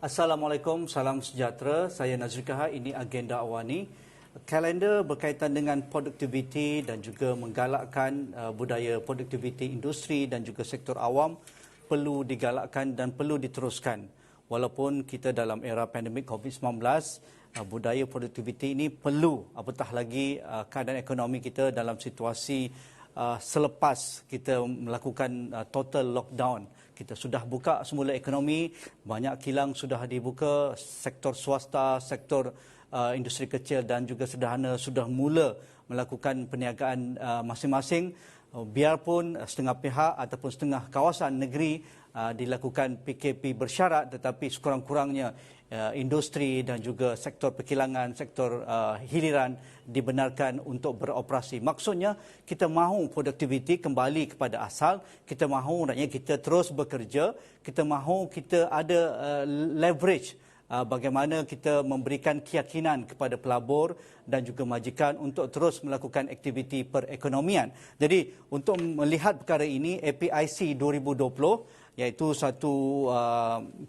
Assalamualaikum, salam sejahtera. Saya Nazri Kahar, ini agenda awani. Kalender berkaitan dengan produktiviti dan juga menggalakkan budaya produktiviti industri dan juga sektor awam perlu digalakkan dan perlu diteruskan. Walaupun kita dalam era pandemik COVID-19, budaya produktiviti ini perlu, apatah lagi keadaan ekonomi kita dalam situasi selepas kita melakukan total lockdown. Kita sudah buka semula ekonomi, banyak kilang sudah dibuka, sektor swasta, sektor industri kecil dan juga sederhana sudah mula melakukan perniagaan masing-masing. Biarpun setengah pihak ataupun setengah kawasan negeri dilakukan PKP bersyarat, tetapi sekurang-kurangnya industri dan juga sektor perkilangan, sektor hiliran dibenarkan untuk beroperasi. Maksudnya kita mahu produktiviti kembali kepada asal, kita mahu rakyat kita terus bekerja, kita mahu kita ada leverage bagaimana kita memberikan keyakinan kepada pelabur dan juga majikan untuk terus melakukan aktiviti perekonomian. Jadi untuk melihat perkara ini, APIC 2020 iaitu satu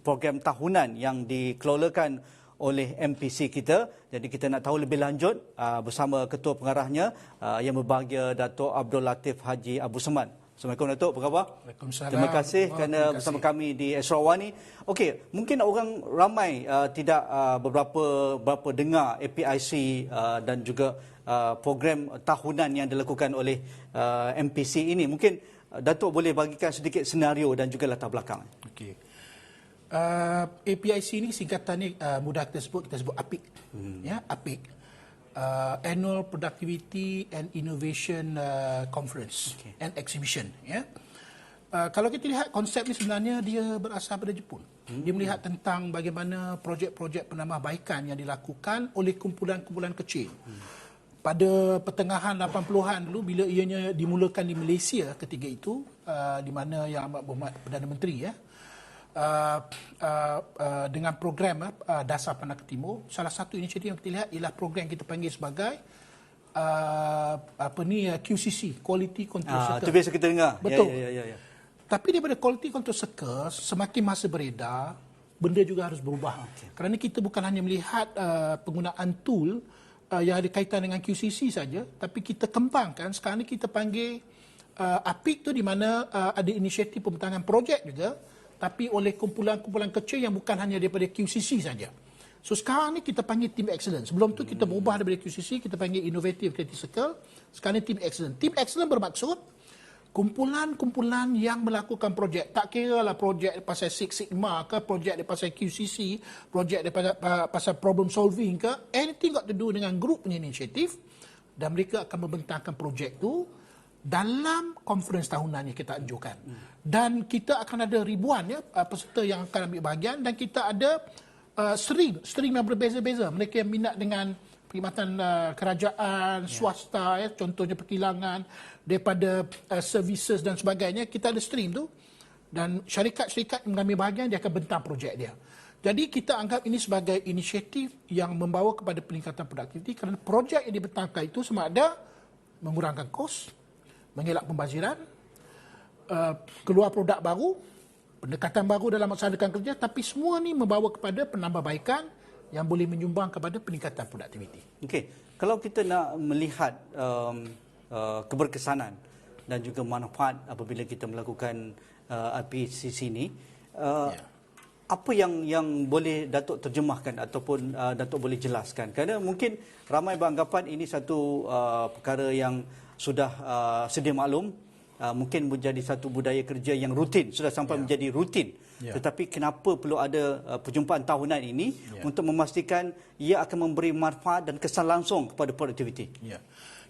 program tahunan yang dikelolakan oleh MPC kita. Jadi kita nak tahu lebih lanjut bersama ketua pengarahnya yang berbahagia Datuk Abdul Latif Haji Abu Seman. Assalamualaikum Datuk, apa khabar? Waalaikumsalam. Terima kasih kerana bersama kami di Astro Awani. Okey, mungkin orang ramai tidak berapa dengar APIC dan juga program tahunan yang dilakukan oleh MPC ini. Mungkin Datuk boleh bagikan sedikit senario dan juga latar belakang. Okey. APIC ini singkatannya mudah kita sebut APIC. Ya, APIC. Annual Productivity and Innovation Conference and Exhibition. Ya. Kalau kita lihat konsep ini sebenarnya dia berasal pada Jepun. Dia melihat tentang bagaimana projek-projek penambahbaikan yang dilakukan oleh kumpulan-kumpulan kecil. Pada pertengahan 80-an dulu bila ianya dimulakan di Malaysia ketika itu, di mana Yang Amat Berhormat Perdana Menteri dengan program Dasar Pandan ke Timur, salah satu inisiatif yang kita lihat ialah program yang kita panggil sebagai QCC, Quality Control Circle. Itu biasa kita dengar. Betul. Ya. Tapi daripada Quality Control Circle, semakin masa beredar, benda juga harus berubah. Kerana kita bukan hanya melihat penggunaan tool yang ada kaitan dengan QCC saja, tapi kita kembangkan. Sekarang ni kita panggil APIC tu, di mana ada inisiatif pembentangan projek juga, tapi oleh kumpulan-kumpulan kecil yang bukan hanya daripada QCC saja. So sekarang ni kita panggil Team Excellence. Sebelum tu kita berubah daripada QCC, kita panggil Innovative Creative Circle. Sekarang ni Team Excellence. Team Excellence bermaksud kumpulan-kumpulan yang melakukan projek. Tak kira lah projek pasal Six Sigma ke, projek pasal QCC, projek pasal problem solving ke, anything got to do dengan grup punya inisiatif, dan mereka akan membentangkan projek tu dalam konferens tahunan yang kita anjurkan. Dan kita akan ada ribuan peserta yang akan ambil bahagian, dan kita ada string yang berbeza-beza. Mereka yang minat dengan perkhidmatan kerajaan, swasta, contohnya perkilangan, daripada services dan sebagainya, kita ada stream tu. Dan syarikat-syarikat yang mengambil bahagian, dia akan bentang projek dia. Jadi kita anggap ini sebagai inisiatif yang membawa kepada peningkatan produktiviti, kerana projek yang dibentangkan itu sama ada mengurangkan kos, mengelak pembaziran, keluar produk baru, pendekatan baru dalam melaksanakan kerja, tapi semua ni membawa kepada penambahbaikan yang boleh menyumbang kepada peningkatan produktiviti. Okey, kalau kita nak melihat keberkesanan dan juga manfaat apabila kita melakukan RPCC ini, apa yang boleh Datuk terjemahkan ataupun Datuk boleh jelaskan? Kerana mungkin ramai beranggapan ini satu perkara yang sudah sedia maklum, mungkin menjadi satu budaya kerja yang rutin, sudah sampai menjadi rutin. Tetapi kenapa perlu ada perjumpaan tahunan ini untuk memastikan ia akan memberi manfaat dan kesan langsung kepada produktiviti?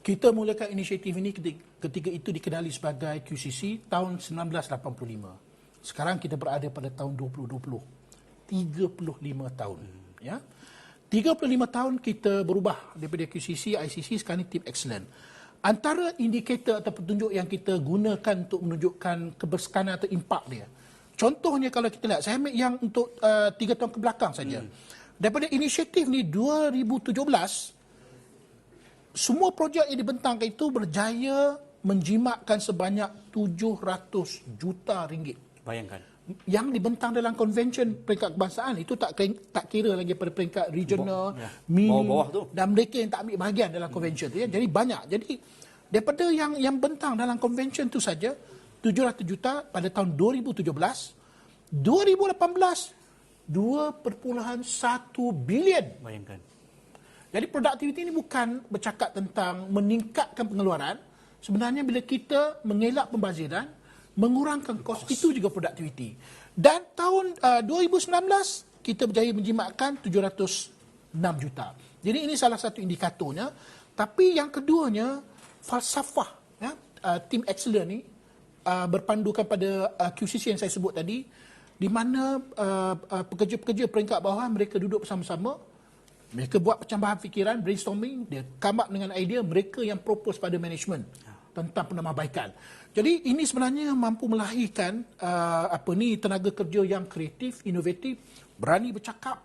Kita mulakan inisiatif ini ketika itu dikenali sebagai QCC tahun 1985. Sekarang kita berada pada tahun 2020. 35 tahun. 35 tahun kita berubah daripada QCC, ICC, sekarang ini Team Excellent. Antara indikator atau petunjuk yang kita gunakan untuk menunjukkan keberkesanan atau impak dia. Contohnya kalau kita lihat, saya ambil yang untuk 3 tahun ke belakang saja. Daripada inisiatif ni 2017, semua projek yang dibentangkan itu berjaya menjimatkan sebanyak 700 juta ringgit. Bayangkan. yang dibentang dalam konvensyen peringkat kebangsaan itu tak kira lagi pada peringkat regional, mini, bawah-bawah tu. dan mereka yang tak ambil bahagian dalam konvensyen tu ya. Jadi banyak. Jadi daripada yang bentang dalam konvensyen tu saja 700 juta pada tahun 2017, 2018 2.1 bilion. Bayangkan. Jadi produktiviti ini bukan bercakap tentang meningkatkan pengeluaran. Sebenarnya bila kita mengelak pembaziran, mengurangkan kos, itu juga produktiviti. Dan tahun 2019, kita berjaya menjimatkan 706 juta. Jadi ini salah satu indikatornya. Tapi yang keduanya, falsafah ya, Team Excellent ni berpandukan pada QCC yang saya sebut tadi, di mana pekerja-pekerja peringkat bawah mereka duduk bersama-sama, mereka buat pencambahan fikiran, brainstorming, dia come up dengan idea, mereka yang propose pada management tentang penambahbaikan. Jadi ini sebenarnya mampu melahirkan tenaga kerja yang kreatif, inovatif, berani bercakap,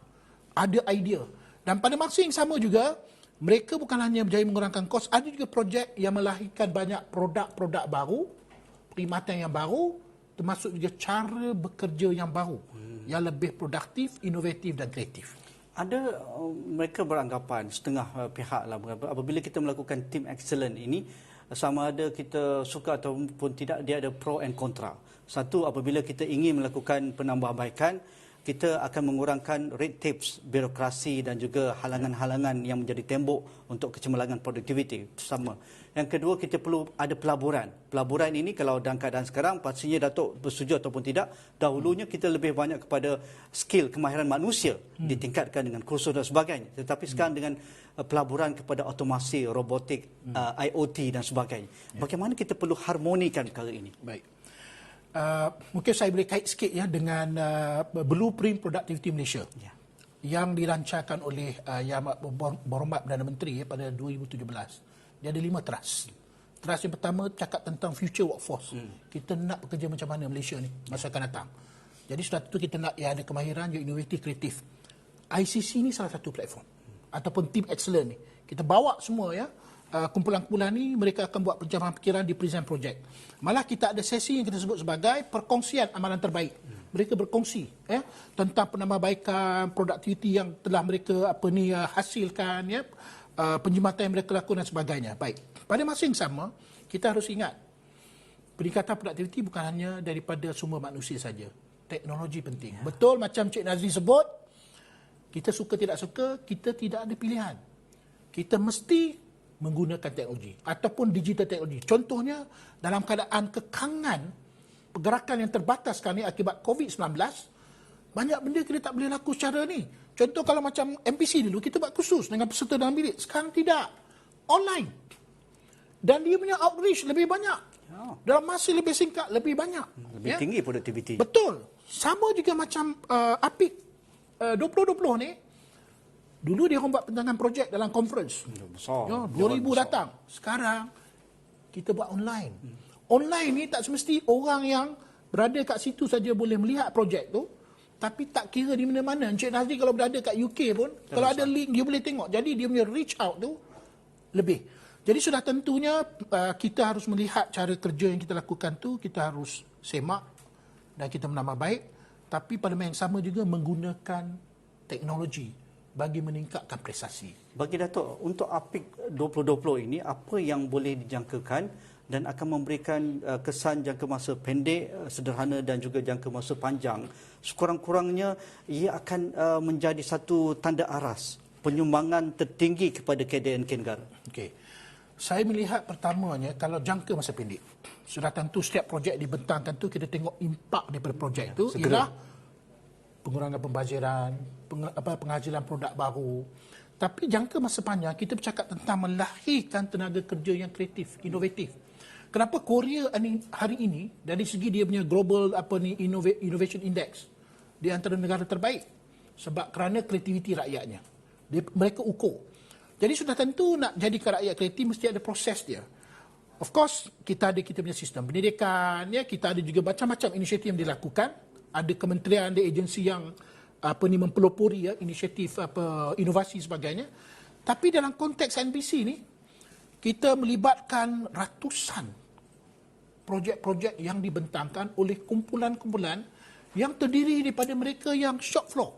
ada idea. Dan pada masa yang sama juga, mereka bukan hanya berjaya mengurangkan kos, ada juga projek yang melahirkan banyak produk-produk baru, perkhidmatan yang baru, termasuk juga cara bekerja yang baru, yang lebih produktif, inovatif dan kreatif. Ada mereka beranggapan, setengah pihak lah, apabila kita melakukan Team Excellent ini, sama ada kita suka ataupun tidak, dia ada pro and kontra. Satu, apabila kita ingin melakukan penambahbaikan, kita akan mengurangkan red tapes, birokrasi dan juga halangan-halangan yang menjadi tembok untuk kecemerlangan produktiviti. Itu sama. Yang kedua, kita perlu ada pelaburan. Pelaburan ini kalau dalam keadaan sekarang, pastinya Datuk bersetuju ataupun tidak, dahulunya kita lebih banyak kepada skill, kemahiran manusia ditingkatkan dengan kursus dan sebagainya. Tetapi sekarang dengan pelaburan kepada otomasi, robotik, IoT dan sebagainya. Bagaimana kita perlu harmonikan perkara ini? Baik. Mungkin saya boleh kait sikit ya dengan Blueprint Productivity Malaysia yang dilancarkan oleh Yang Berhormat Perdana Menteri pada 2017. Dia ada 5 trust. Trust yang pertama cakap tentang future workforce. Kita nak bekerja macam mana Malaysia ni masa akan datang. Jadi sudah tentu kita nak yang ada kemahiran, yang inovatif, kreatif. ICC ni salah satu platform ataupun Team Excellent ni. Kita bawa semua ya. Kumpulan-kumpulan ni mereka akan buat pencapaian fikiran di Present Project. Malah kita ada sesi yang kita sebut sebagai perkongsian amalan terbaik. Mereka berkongsi ya tentang penambahbaikan produktiviti yang telah mereka hasilkan ya, penjimatan yang mereka lakukan dan sebagainya. Baik. Pada masa yang sama, kita harus ingat peningkatan produktiviti bukan hanya daripada sumber manusia saja. Teknologi penting. Betul macam Cik Nazri sebut, kita suka tidak suka, kita tidak ada pilihan. Kita mesti menggunakan teknologi ataupun digital teknologi. Contohnya dalam keadaan kekangan pergerakan yang terbatas sekarang ni akibat COVID-19, banyak benda kita tak boleh laku secara ni. Contoh kalau macam MPC dulu kita buat khusus dengan peserta dalam bilik, sekarang tidak. Online. Dan dia punya outreach lebih banyak. Dalam masa lebih singkat lebih banyak. Lebih tinggi produktiviti. Betul. Sama juga macam APIC 2020 ni. Dulu dia orang buat pentangan projek dalam conference. Besar. Ya, 2,000 datang. Sekarang, kita buat online. Online ni tak semesti orang yang berada kat situ saja boleh melihat projek tu. Tapi tak kira di mana-mana. Encik Nazri kalau berada kat UK pun, kalau ada link, dia boleh tengok. Jadi dia punya reach out tu lebih. Jadi sudah tentunya kita harus melihat cara kerja yang kita lakukan tu, kita harus semak dan kita menambah baik. Tapi pada masa yang sama juga menggunakan teknologi bagi meningkatkan prestasi. Bagi Datuk, untuk APIC 2020 ini, apa yang boleh dijangkakan dan akan memberikan kesan jangka masa pendek, sederhana dan juga jangka masa panjang? Sekurang-kurangnya, ia akan menjadi satu tanda aras penyumbangan tertinggi kepada KDNK negara. Okey. Saya melihat pertamanya, kalau jangka masa pendek, sudah tentu setiap projek dibentangkan tu, kita tengok impak daripada projek tu, ialah pengurangan pembaziran, penghajilan produk baru. Tapi jangka masa panjang, kita bercakap tentang melahirkan tenaga kerja yang kreatif, inovatif. Kenapa Korea hari ini, dari segi dia punya global innovation index, di antara negara terbaik? Sebab kerana kreativiti rakyatnya. Mereka ukur. Jadi sudah tentu nak jadikan rakyat kreatif, mesti ada proses dia. Of course, kita punya sistem pendidikan, ya, kita ada juga macam-macam inisiatif yang dilakukan. Ada kementerian, ada agensi yang mempelopori ya, inisiatif inovasi sebagainya. Tapi dalam konteks NBC ni, kita melibatkan ratusan projek-projek yang dibentangkan oleh kumpulan-kumpulan yang terdiri daripada mereka yang shop floor.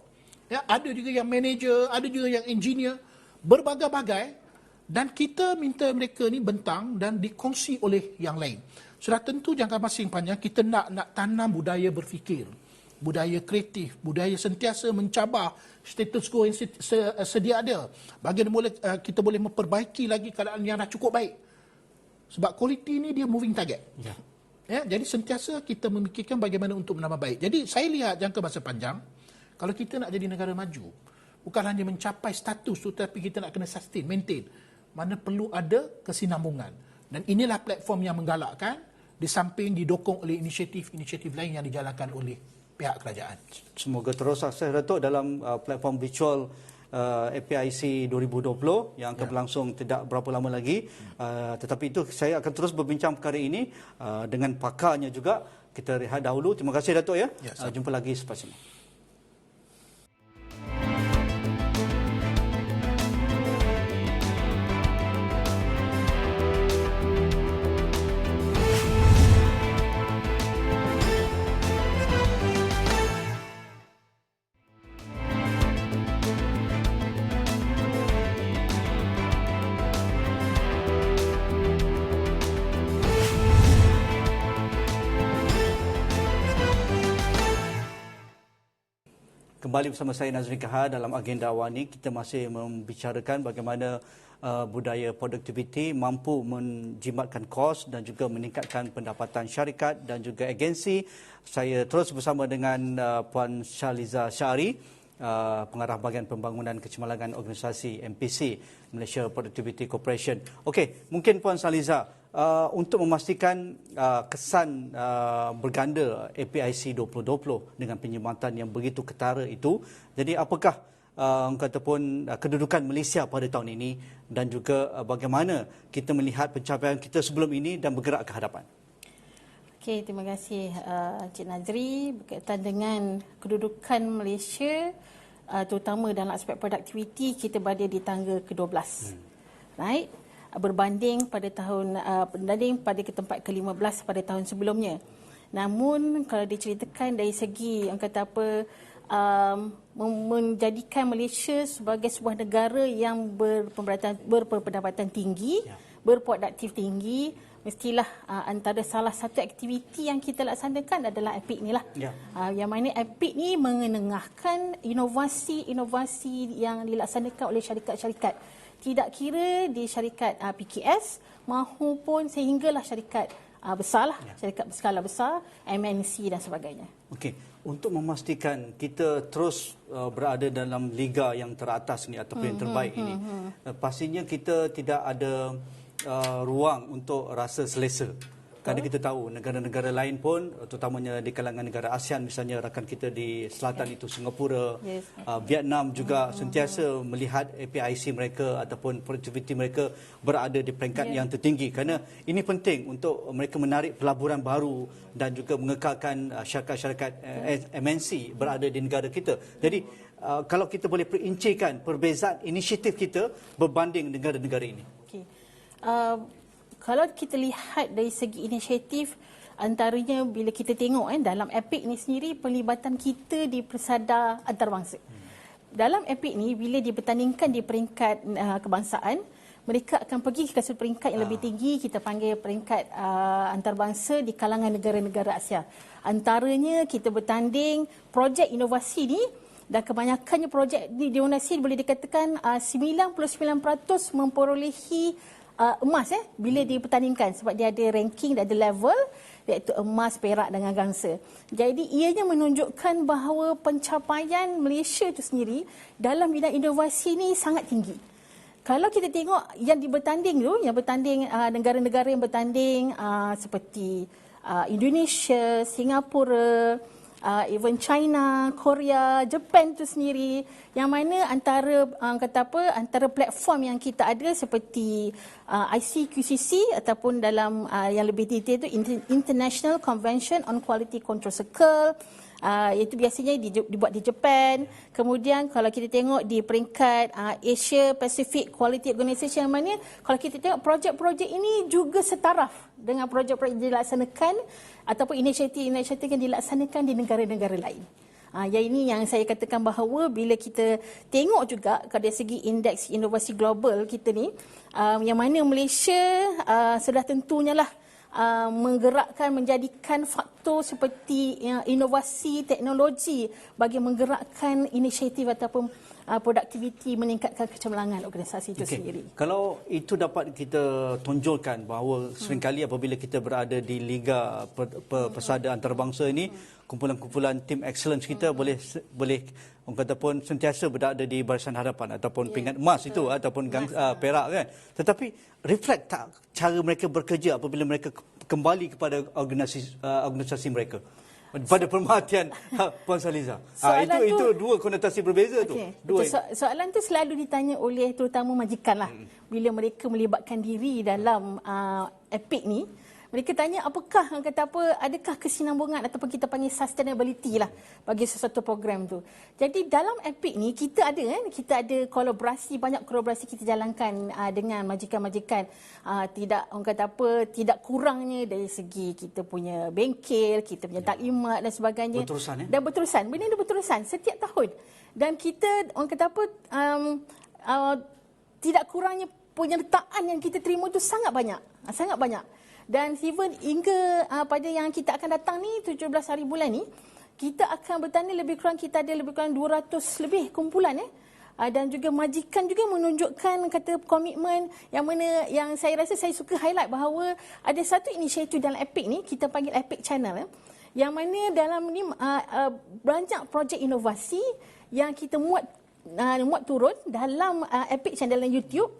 Ya, ada juga yang manager, ada juga yang engineer, berbagai-bagai, dan kita minta mereka ni bentang dan dikongsi oleh yang lain. Sudah tentu jangka masa yang panjang kita nak tanam budaya berfikir, budaya kreatif, budaya sentiasa mencabar status quo yang sedia ada. Bagaimana kita boleh memperbaiki lagi keadaan yang dah cukup baik. Sebab kualiti ni dia moving target. Ya, jadi sentiasa kita memikirkan bagaimana untuk menambah baik. Jadi saya lihat jangka masa panjang, kalau kita nak jadi negara maju, bukan hanya mencapai status tu, tapi kita nak kena sustain, maintain. Mana perlu ada kesinambungan. Dan inilah platform yang menggalakkan, di samping didokong oleh inisiatif-inisiatif lain yang dijalankan oleh pihak kerajaan. Semoga terus sukses Datuk dalam platform virtual APIC 2020 yang akan berlangsung tidak berapa lama lagi. Tetapi itu saya akan terus berbincang perkara ini dengan pakarnya juga. Kita rehat dahulu. Terima kasih Datuk ya. Jumpa lagi selepas ini. Kembali bersama saya Nazrin Kahar dalam agenda awal ini. Kita masih membicarakan bagaimana budaya produktiviti mampu menjimatkan kos dan juga meningkatkan pendapatan syarikat dan juga agensi. Saya terus bersama dengan Puan Shaliza Syari, Pengarah Bahagian Pembangunan Kecemerlangan Organisasi MPC, Malaysia Productivity Corporation. Okey, mungkin Puan Shaliza, untuk memastikan kesan berganda APIC 2020 dengan penyematan yang begitu ketara itu, jadi apakah kataupun kedudukan Malaysia pada tahun ini dan juga bagaimana kita melihat pencapaian kita sebelum ini dan bergerak ke hadapan? Okey, terima kasih Cik Nazri. Berkaitan dengan kedudukan Malaysia, terutama dalam aspek produktiviti, kita berada di tangga ke-12. Right? Berbanding pada tempat ke-15 pada tahun sebelumnya. Namun kalau diceritakan dari segi menjadikan Malaysia sebagai sebuah negara yang berpendapatan tinggi, berproduktif tinggi, mestilah antara salah satu aktiviti yang kita laksanakan adalah EPIC ni lah. Yang mana EPIC ni mengenengahkan inovasi-inovasi yang dilaksanakan oleh syarikat-syarikat. Tidak kira di syarikat PKS maupun sehinggalah syarikat besar lah, syarikat berskala besar, MNC dan sebagainya. Okey, untuk memastikan kita terus berada dalam liga yang teratas ni ataupun yang terbaik ini, pastinya kita tidak ada ruang untuk rasa selesa. Kerana kita tahu negara-negara lain pun, terutamanya di kalangan negara ASEAN, misalnya rakan kita di selatan itu Singapura, Vietnam juga sentiasa melihat APIC mereka ataupun produktiviti mereka berada di peringkat yang tertinggi. Kerana ini penting untuk mereka menarik pelaburan baru dan juga mengekalkan syarikat-syarikat MNC berada di negara kita. Jadi kalau kita boleh perincikan perbezaan inisiatif kita berbanding negara-negara ini. Okay. Kalau kita lihat dari segi inisiatif, antaranya bila kita tengok dalam EPIC ni sendiri, pelibatan kita di persada antarabangsa. Dalam EPIC ni, bila dipertandingkan di peringkat kebangsaan, mereka akan pergi ke satu peringkat yang lebih tinggi, kita panggil peringkat antarabangsa di kalangan negara-negara Asia. Antaranya kita bertanding projek inovasi ni, dan kebanyakannya projek inovasi boleh dikatakan 99% memperolehi emas bila dipertandingkan, sebab dia ada ranking, dia ada level, iaitu emas, perak dengan gangsa. Jadi ianya menunjukkan bahawa pencapaian Malaysia itu sendiri dalam bidang inovasi ni sangat tinggi. Kalau kita tengok yang bertanding negara-negara yang bertanding seperti Indonesia, Singapura, even China, Korea, Japan tu sendiri, yang mana antara platform yang kita ada seperti ICQCC ataupun dalam yang lebih detail itu International Convention on Quality Control Circle, Itu biasanya dibuat di Jepun. Kemudian kalau kita tengok di peringkat Asia Pacific Quality Organisation, yang mana kalau kita tengok projek-projek ini juga setaraf dengan projek-projek yang dilaksanakan ataupun inisiatif-inisiatif yang dilaksanakan di negara-negara lain. Yang ini yang saya katakan bahawa bila kita tengok juga dari segi indeks inovasi global kita ni, yang mana Malaysia sudah tentunya lah menggerakkan, menjadikan faktor seperti inovasi teknologi bagi menggerakkan inisiatif ataupun produktiviti, meningkatkan kecemerlangan organisasi itu sendiri. Kalau itu dapat kita tonjolkan bahawa seringkali apabila kita berada di Liga Persada Antarabangsa ini, kumpulan-kumpulan tim excellence kita boleh orang kata pun sentiasa berada di barisan hadapan ataupun pingat emas itu ataupun perak kan. Tetapi reflect tak cara mereka bekerja apabila mereka kembali kepada organisasi mereka pada pemerhatian Puan Saliza. Itu dua konotasi berbeza tu. Soalan tu selalu ditanya oleh terutama majikan lah. Bila mereka melibatkan diri dalam EPIC ni, mereka tanya apakah, kata apa, adakah kesinambungan ataupun kita panggil sustainability lah bagi sesuatu program tu. Jadi dalam EPIC ni kita ada kolaborasi, banyak kolaborasi kita jalankan dengan majikan-majikan. Tidak kurangnya dari segi kita punya bengkel, kita punya taklimat dan sebagainya. Berterusan Dan berterusan. Benda ni berterusan setiap tahun. Dan kita tidak kurangnya penyertaan yang kita terima tu sangat banyak. Sangat banyak. Dan even hingga pada yang kita akan datang ni 17 hari bulan ni, kita akan bertanding lebih kurang, kita ada lebih kurang 200 lebih kumpulan dan juga majikan juga menunjukkan kata komitmen yang mana yang saya rasa saya suka highlight bahawa ada satu inisiatif dalam EPIC ni, kita panggil EPIC Channel yang mana dalam ni banyak projek inovasi yang kita muat turun dalam EPIC Channel dan YouTube.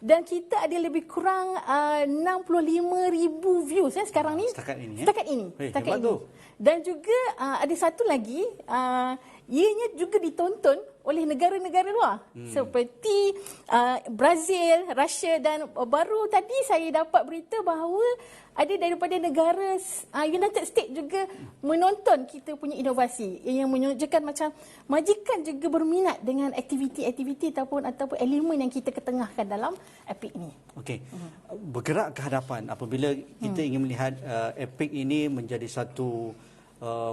Dan kita ada lebih kurang 65,000 views sekarang ni. Setakat ini. Dan juga ada satu lagi, ianya juga ditonton oleh negara-negara luar seperti Brazil, Russia, dan baru tadi saya dapat berita bahawa ada daripada negara United States juga menonton kita punya inovasi yang menunjukkan macam majikan juga berminat dengan aktiviti-aktiviti ataupun elemen yang kita ketengahkan dalam EPIC ni. Okey. Bergerak ke hadapan apabila kita ingin melihat EPIC ini menjadi satu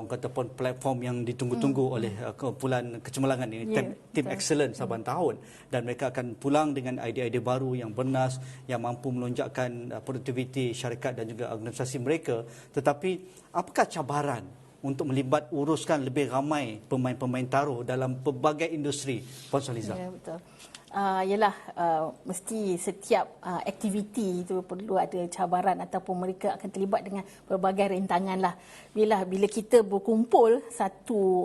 kata pun platform yang ditunggu-tunggu oleh kumpulan kecemerlangan ini, tim excellence saban tahun, dan mereka akan pulang dengan idea-idea baru yang bernas, yang mampu melonjakkan produktiviti syarikat dan juga organisasi mereka. Tetapi apakah cabaran untuk uruskan lebih ramai pemain-pemain taruh dalam pelbagai industri, Puan Saliza? Ya, betul. Mesti setiap aktiviti itu perlu ada cabaran ataupun mereka akan terlibat dengan berbagai rintangan lah. Bila kita berkumpul satu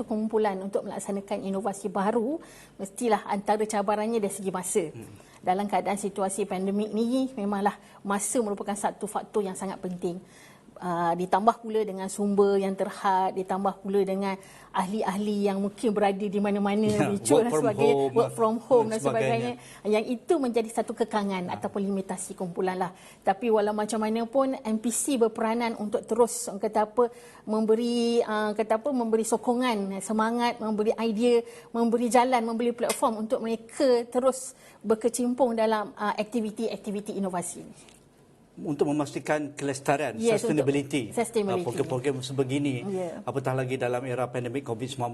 kumpulan untuk melaksanakan inovasi baru, mestilah antara cabarannya dari segi masa. Dalam keadaan situasi pandemik ni memanglah masa merupakan satu faktor yang sangat penting. Ditambah pula dengan sumber yang terhad, ditambah pula dengan ahli-ahli yang mungkin berada di mana-mana, virtual dan sebagainya, work from home dan sebagainya. Yang itu menjadi satu kekangan ataupun limitasi kumpulan lah. Tapi walau macam mana pun MPC berperanan untuk terus memberi sokongan, semangat, memberi idea, memberi jalan, memberi platform untuk mereka terus berkecimpung dalam aktiviti-aktiviti inovasi. Untuk memastikan kelestarian, sustainability. Program-program sebegini, apatah lagi dalam era pandemik COVID-19,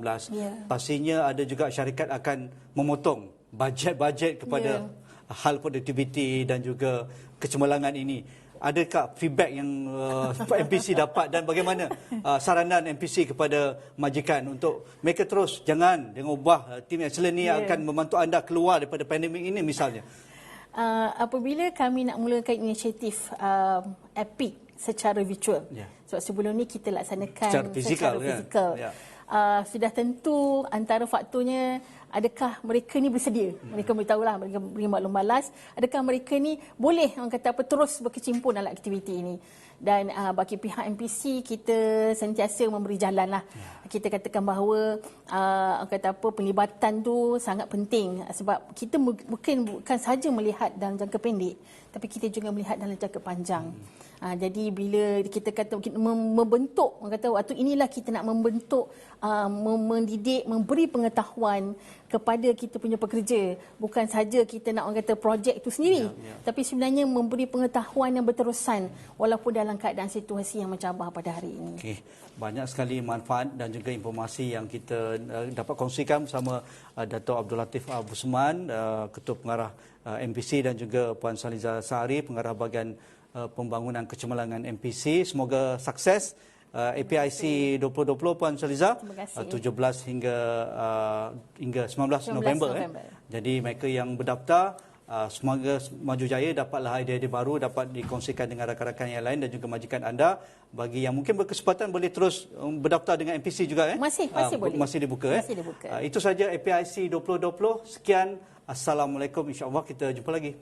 pastinya ada juga syarikat akan memotong bajet-bajet kepada hal produktiviti dan juga kecemerlangan ini. Adakah feedback yang MPC dapat dan bagaimana saranan MPC kepada majikan untuk mereka terus jangan ubah tim excellent ni akan membantu anda keluar daripada pandemik ini misalnya? Apabila kami nak mulakan inisiatif EPIC secara virtual, sebab sebelum ni kita laksanakan secara fizikal. Sudah tentu antara faktornya, adakah mereka ni bersedia? Mereka beritahulah, mereka beri maklum balas, adakah mereka ni boleh terus berkecimpung dalam aktiviti ini. Dan bagi pihak MPC, kita sentiasa memberi jalan lah. Kita katakan bahawa penglibatan tu sangat penting sebab kita bukan sahaja melihat dalam jangka pendek, tapi kita juga melihat dalam jangka panjang. Jadi bila kita kata membentuk, orang kata waktu inilah kita nak membentuk, mendidik, memberi pengetahuan kepada kita punya pekerja. Bukan saja kita nak orang kata projek itu sendiri, tapi sebenarnya memberi pengetahuan yang berterusan walaupun dalam keadaan situasi yang mencabar pada hari ini. Okey, banyak sekali manfaat dan juga informasi yang kita dapat kongsikan bersama Dato' Abdul Latif Busman, Ketua Pengarah MPC, dan juga Puan Saliza Sahari, Pengarah Bahagian Pembangunan Kecemerlangan MPC. Semoga sukses APIC 2020 Puan Saliza, 17 hingga 19 November. Jadi mereka yang berdaftar, semoga maju jaya, dapatlah idea-idea baru dapat dikongsikan dengan rakan-rakan yang lain dan juga majikan anda. Bagi yang mungkin berkesempatan boleh terus berdaftar dengan MPC juga. Masih boleh. Masih dibuka. Masih dibuka. Itu saja APIC 2020. Sekian. Assalamualaikum. InsyaAllah kita jumpa lagi.